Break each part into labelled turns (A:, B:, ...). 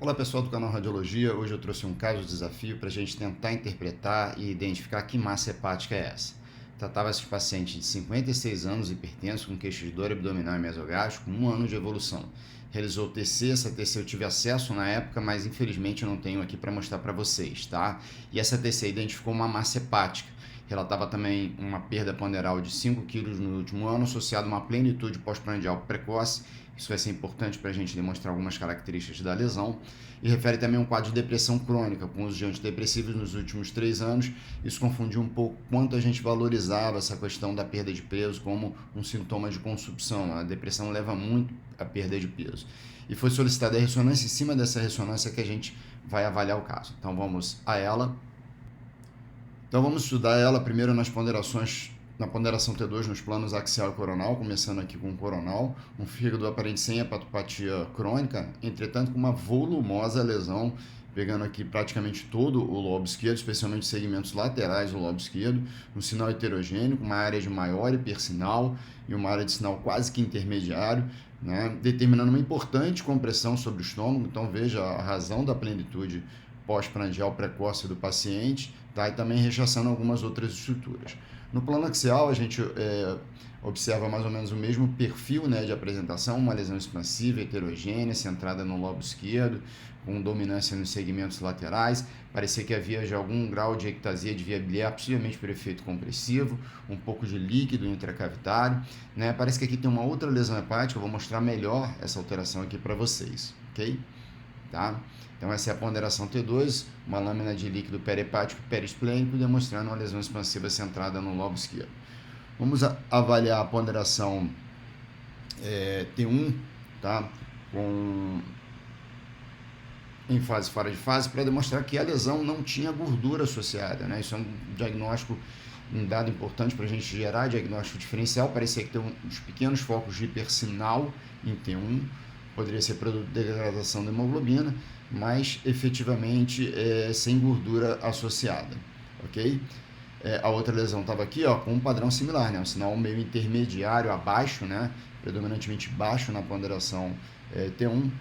A: Olá pessoal do canal Radiologia, hoje eu trouxe um caso de desafio para a gente tentar interpretar e identificar que massa hepática é essa. Tratava-se de paciente de 56 anos, hipertenso, com queixa de dor abdominal e mesogástrico, com 1 ano de evolução. Realizou o TC, essa TC eu tive acesso na época, mas infelizmente eu não tenho aqui para mostrar para vocês, tá? E essa TC identificou uma massa hepática. Relatava também uma perda ponderal de 5 kg no último ano, associado a uma plenitude pós-prandial precoce. Isso vai ser importante para a gente demonstrar algumas características da lesão. E refere também um quadro de depressão crônica, com uso de antidepressivos nos últimos 3 anos. Isso confundiu um pouco quanto a gente valorizava essa questão da perda de peso como um sintoma de consumpção. A depressão leva muito à perda de peso. E foi solicitada a ressonância, em cima dessa ressonância que a gente vai avaliar o caso. Então vamos a ela. Então vamos estudar ela primeiro nas ponderações, na ponderação T2 nos planos axial e coronal, começando aqui com o coronal, um fígado aparente sem hepatopatia crônica, entretanto com uma volumosa lesão, pegando aqui praticamente todo o lobo esquerdo, especialmente os segmentos laterais do lobo esquerdo, um sinal heterogêneo, com uma área de maior hipersinal e uma área de sinal quase que intermediário, né, determinando uma importante compressão sobre o estômago. Então veja a razão da plenitude pós-prandial precoce do paciente, tá? E também rechaçando algumas outras estruturas. No plano axial, a gente observa mais ou menos o mesmo perfil, né, de apresentação, uma lesão expansiva, heterogênea, centrada no lobo esquerdo, com dominância nos segmentos laterais. Parecia que havia já algum grau de ectasia de via biliar, possivelmente por efeito compressivo, um pouco de líquido intracavitário, né? Parece que aqui tem uma outra lesão hepática, eu vou mostrar melhor essa alteração aqui para vocês, ok? Tá? Então essa é a ponderação T2, uma lâmina de líquido perihepático perisplênico, demonstrando uma lesão expansiva centrada no lobo esquerdo. Vamos avaliar a ponderação T1, tá? Em fase fora de fase, para demonstrar que a lesão não tinha gordura associada, né? Isso é um diagnóstico, um dado importante para a gente gerar diagnóstico diferencial. Parecia que tem uns pequenos focos de hipersinal em T1, poderia ser produto de degradação da hemoglobina, mas efetivamente sem gordura associada, ok? A outra lesão estava aqui, ó, com um padrão similar, né? Um sinal meio intermediário abaixo, né? Predominantemente baixo na ponderação T1,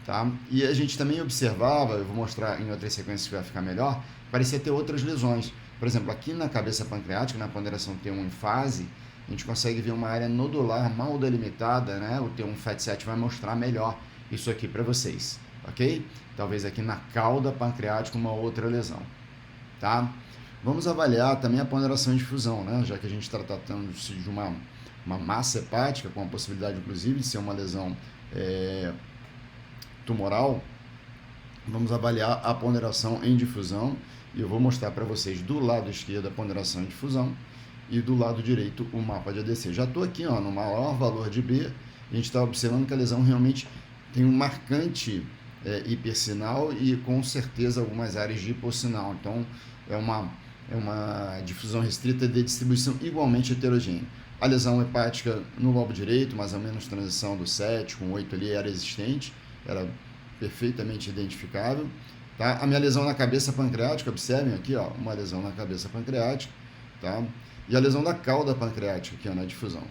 A: tá? E a gente também observava, eu vou mostrar em outras sequências que vai ficar melhor, parecia ter outras lesões. Por exemplo, aqui na cabeça pancreática, na ponderação T1 em fase, a gente consegue ver uma área nodular mal delimitada, né? O T1 FAT7 vai mostrar melhor isso aqui para vocês, ok? Talvez aqui na cauda pancreática uma outra lesão, tá? Vamos avaliar também a ponderação de difusão, né? Já que a gente está tratando-se de uma massa hepática, com a possibilidade, inclusive, de ser uma lesão tumoral, vamos avaliar a ponderação em difusão, e eu vou mostrar para vocês do lado esquerdo a ponderação em difusão, e do lado direito o mapa de ADC. Já estou aqui, ó, no maior valor de B, a gente está observando que a lesão realmente tem um marcante hipersinal e com certeza algumas áreas de hipossinal. Então é uma difusão restrita de distribuição igualmente heterogênea. A lesão hepática no lobo direito, mais ou menos transição do 7 com 8 ali, era existente, era perfeitamente identificável. Tá? A minha lesão na cabeça pancreática, observem aqui, ó, uma lesão na cabeça pancreática, tá? E a lesão da cauda pancreática, aqui ó, na difusão,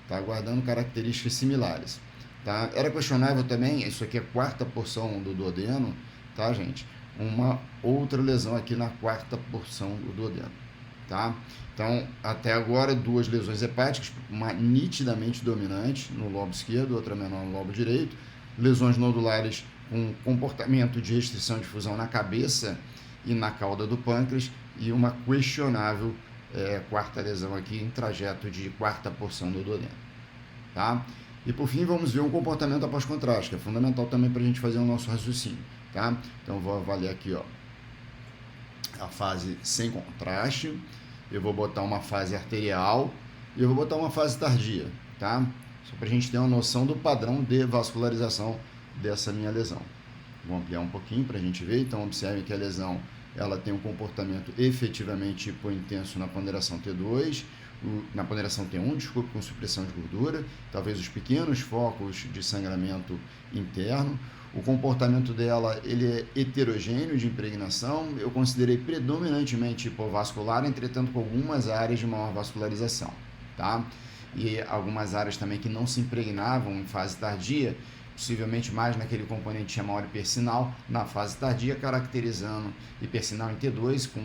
A: tá? Guardando características similares, tá? Era questionável também, isso aqui é a 4ª porção do duodeno, tá, gente? Uma outra lesão aqui na 4ª porção do duodeno, tá? Então, até agora, 2 lesões hepáticas, uma nitidamente dominante no lobo esquerdo, outra menor no lobo direito, lesões nodulares com comportamento de restrição de difusão na cabeça e na cauda do pâncreas, e uma questionável 4ª lesão aqui em trajeto de 4ª porção do duodeno, tá? E por fim vamos ver um comportamento após contraste, que é fundamental também para a gente fazer o nosso raciocínio, tá? Então vou avaliar aqui, ó, a fase sem contraste, eu vou botar uma fase arterial e eu vou botar uma fase tardia, tá? Só para a gente ter uma noção do padrão de vascularização dessa minha lesão. Vou ampliar um pouquinho para a gente ver. Então observe que a lesão ela tem um comportamento efetivamente hipointenso na ponderação T2, na ponderação T1, desculpe, com supressão de gordura, talvez os pequenos focos de sangramento interno. O comportamento dela ele é heterogêneo de impregnação, eu considerei predominantemente hipovascular, entretanto com algumas áreas de maior vascularização, tá? E algumas áreas também que não se impregnavam em fase tardia, possivelmente mais naquele componente chamado hipersinal na fase tardia, caracterizando hipersinal em T2 com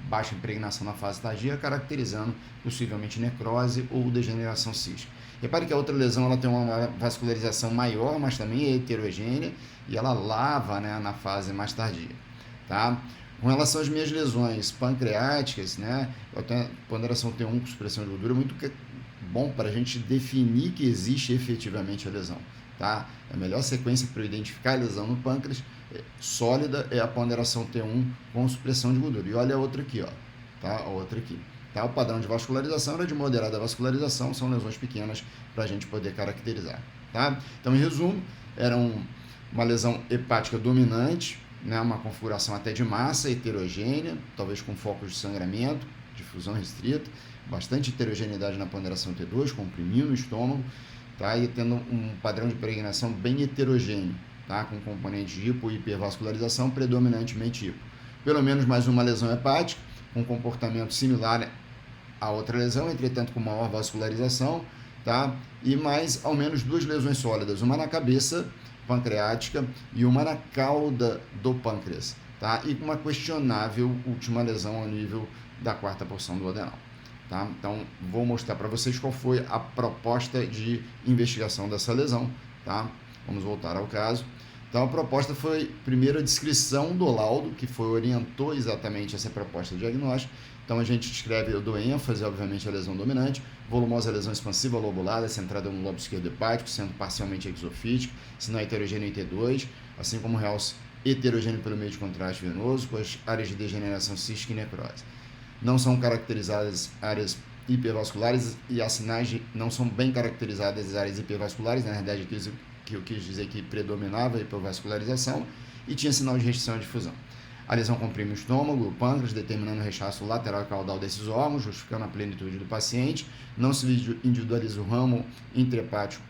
A: baixa impregnação na fase tardia, caracterizando possivelmente necrose ou degeneração cística. Repare que a outra lesão ela tem uma vascularização maior, mas também é heterogênea e ela lava, né, na fase mais tardia, tá? Com relação às minhas lesões pancreáticas, né, eu tenho ponderação T1 com supressão de gordura, muito bom para a gente definir que existe efetivamente a lesão, tá? A melhor sequência para eu identificar a lesão no pâncreas sólida é a ponderação T1 com supressão de gordura. E olha a outra aqui, ó, tá? A outra aqui. Tá? O padrão de vascularização era de moderada vascularização, são lesões pequenas para a gente poder caracterizar. Tá? Então, em resumo, era uma lesão hepática dominante, né? Uma configuração até de massa heterogênea, talvez com focos de sangramento, difusão restrita, bastante heterogeneidade na ponderação T2, comprimindo o estômago, tá? E tendo um padrão de impregnação bem heterogêneo, tá? Com componente de hipo e hipervascularização, predominantemente hipo. Pelo menos mais uma lesão hepática, com comportamento similar a outra lesão, entretanto com maior vascularização, tá? E mais ao menos duas lesões sólidas, uma na cabeça pancreática e uma na cauda do pâncreas, tá? E uma questionável última lesão ao nível da quarta porção do adenal, tá? Então, vou mostrar para vocês qual foi a proposta de investigação dessa lesão, tá? Vamos voltar ao caso. Então, a proposta foi, primeiro, a descrição do laudo, que orientou exatamente essa proposta de diagnóstico. Então, a gente descreve, eu dou ênfase, obviamente, à lesão dominante, volumosa lesão expansiva lobulada, centrada no lobo esquerdo hepático, sendo parcialmente exofítico, sinal heterogêneo em T2, assim como realce heterogêneo pelo meio de contraste venoso, com as áreas de degeneração cística e necrose. Não são caracterizadas áreas hipervasculares e as sinais não são bem caracterizadas as áreas hipervasculares, na verdade, que eu quis dizer que predominava a hipervascularização e tinha sinal de restrição à difusão. A lesão comprime o estômago, o pâncreas, determinando o rechaço lateral e caudal desses órgãos, justificando a plenitude do paciente. Não se individualiza o ramo intrahepático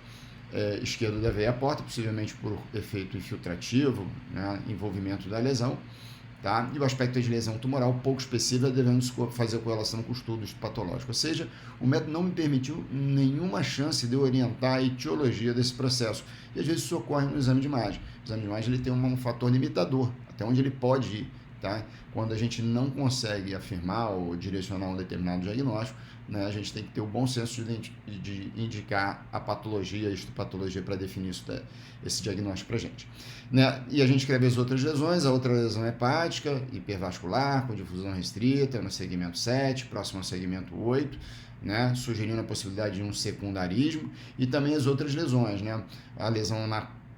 A: esquerdo da veia porta, possivelmente por efeito infiltrativo, né, envolvimento da lesão. Tá? E o aspecto de lesão tumoral pouco específica, devendo fazer correlação com o estudo patológico. Ou seja, o método não me permitiu nenhuma chance de orientar a etiologia desse processo. E às vezes isso ocorre no exame de imagem. O exame de imagem ele tem um fator limitador, até onde ele pode ir. Tá? Quando a gente não consegue afirmar ou direcionar um determinado diagnóstico, né, a gente tem que ter o bom senso de indicar a patologia, a histopatologia para definir esse diagnóstico para a gente. Né? E a gente escreve as outras lesões, a outra lesão hepática, hipervascular, com difusão restrita, no segmento 7, próximo ao segmento 8, né, sugerindo a possibilidade de um secundarismo, e também as outras lesões, né, a lesão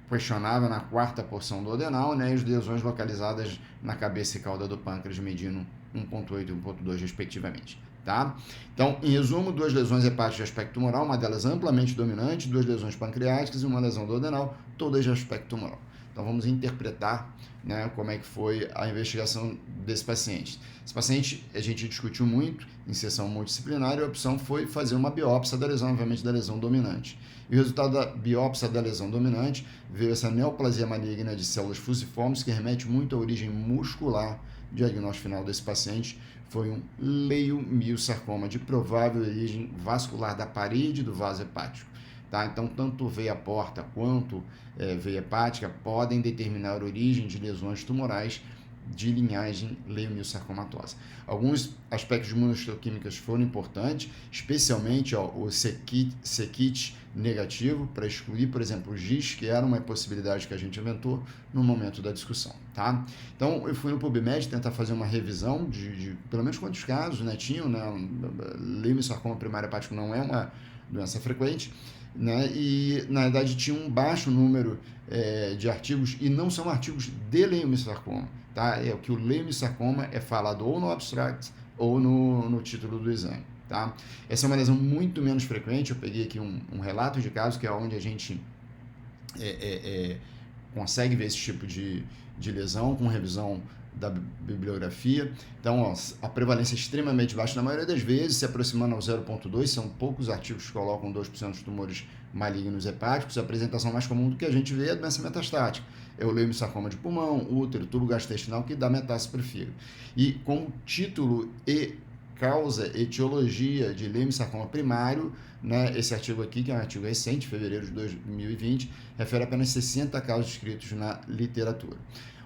A: questionável na quarta porção do adenal, né, e as lesões localizadas na cabeça e cauda do pâncreas, medindo 1.8 e 1.2 respectivamente. Tá? Então, em resumo, duas lesões hepáticas de aspecto tumoral, uma delas amplamente dominante, duas lesões pancreáticas e uma lesão do adenal, todas de aspecto tumoral. Então, vamos interpretar, né, como é que foi a investigação desse paciente. Esse paciente, a gente discutiu muito em sessão multidisciplinar e a opção foi fazer uma biópsia da lesão, obviamente da lesão dominante. E o resultado da biópsia da lesão dominante veio essa neoplasia maligna de células fusiformes, que remete muito à origem muscular. O diagnóstico final desse paciente foi um leiomiosarcoma de provável origem vascular da parede do vaso hepático. Tá? Então, tanto veia porta quanto veia hepática podem determinar a origem de lesões tumorais de linhagem leiomiosarcomatosa. Alguns aspectos de imunohistoquímicas foram importantes, especialmente o c-KIT negativo, para excluir, por exemplo, o GIS, que era uma possibilidade que a gente inventou no momento da discussão. Tá? Então, eu fui no PubMed tentar fazer uma revisão de pelo menos quantos casos, né, tinham, né, leiomiosarcoma primário hepático não é uma doença frequente, né, e na verdade tinha um baixo número de artigos, e não são artigos de leiomiosarcoma, tá? É o que o leiomiosarcoma é falado ou no abstract ou no título do exame. Tá? Essa é uma lesão muito menos frequente. Eu peguei aqui um relato de caso, que é onde a gente consegue ver esse tipo de lesão com revisão da bibliografia. Então, ó, a prevalência é extremamente baixa, na maioria das vezes, se aproximando ao 0,2, são poucos artigos que colocam 2% dos tumores malignos hepáticos. A apresentação mais comum do que a gente vê é a doença metastática. É o leiomiosarcoma de pulmão, útero, tubo gastrointestinal, que dá metástase para o fígado. E como título e causa, etiologia de leiomiosarcoma primário, né? Esse artigo aqui, que é um artigo recente, fevereiro de 2020, refere apenas 60 casos descritos na literatura.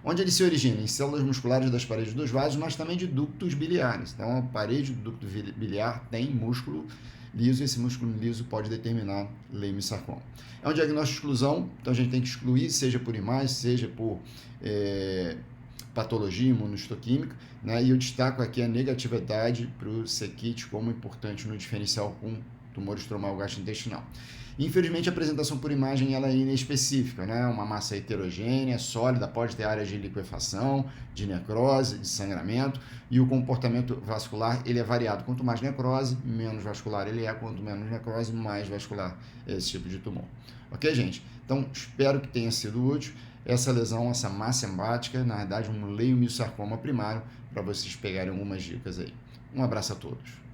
A: Onde ele se origina? Em células musculares das paredes dos vasos, mas também de ductos biliares. Então, a parede do ducto biliar tem músculo liso, e esse músculo liso pode determinar leiomiosarcoma. É um diagnóstico de exclusão, então a gente tem que excluir, seja por imagem, seja por patologia imunohistoquímica, né? E eu destaco aqui a negatividade para o C-KIT como importante no diferencial com tumor estromal gastrointestinal. Infelizmente, a apresentação por imagem ela é inespecífica, né? Uma massa heterogênea, sólida, pode ter áreas de liquefação, de necrose, de sangramento, e o comportamento vascular ele é variado. Quanto mais necrose, menos vascular ele é, quanto menos necrose, mais vascular é esse tipo de tumor. Ok, gente? Então, espero que tenha sido útil. Essa lesão, essa massa hepática, na verdade, um leiomiosarcoma primário, para vocês pegarem algumas dicas aí. Um abraço a todos.